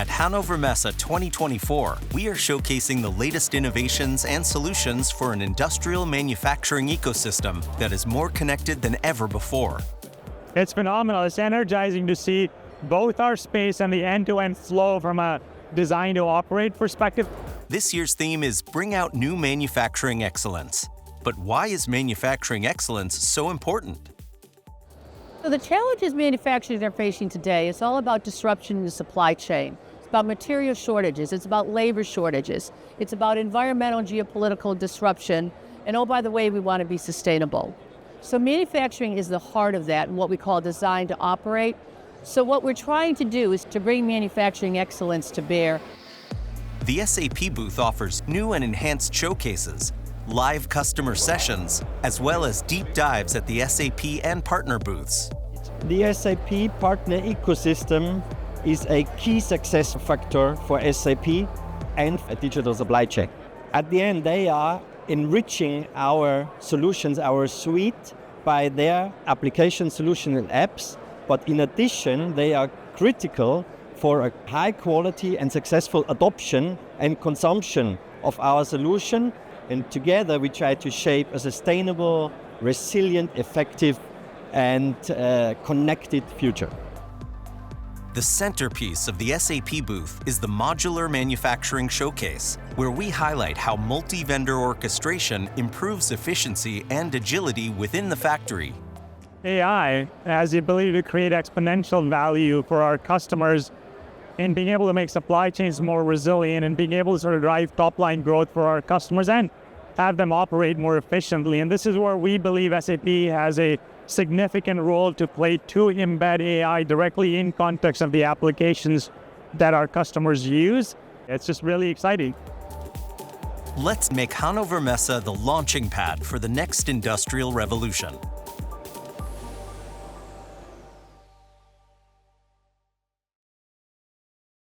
At Hannover Messe 2024, we are showcasing the latest innovations and solutions for an industrial manufacturing ecosystem that is more connected than ever before. It's phenomenal. It's energizing to see both our space and the end-to-end flow from a design to operate perspective. This year's theme is Bring Out New Manufacturing Excellence. But why is manufacturing excellence so important? So the challenges manufacturers are facing today, it's all about disruption in the supply chain. It's about material shortages, it's about labor shortages, it's about environmental and geopolitical disruption, and oh, by the way, we want to be sustainable. So manufacturing is the heart of that and what we call design to operate. So what we're trying to do is to bring manufacturing excellence to bear. The SAP booth offers new and enhanced showcases, live customer sessions, as well as deep dives at the SAP and partner booths. The SAP Partner Ecosystem is a key success factor for SAP and a digital supply chain. At the end, they are enriching our solutions, our suite, by their application solution and apps, but in addition, they are critical for a high quality and successful adoption and consumption of our solution. And together we try to shape a sustainable, resilient, effective, and connected future. The centerpiece of the SAP booth is the Modular Manufacturing Showcase, where we highlight how multi-vendor orchestration improves efficiency and agility within the factory. AI has the ability to create exponential value for our customers in being able to make supply chains more resilient and being able to sort of drive top-line growth for our customers and have them operate more efficiently. And this is where we believe SAP has a significant role to play to embed AI directly in context of the applications that our customers use. It's just really exciting. Let's make Hannover Messe the launching pad for the next industrial revolution.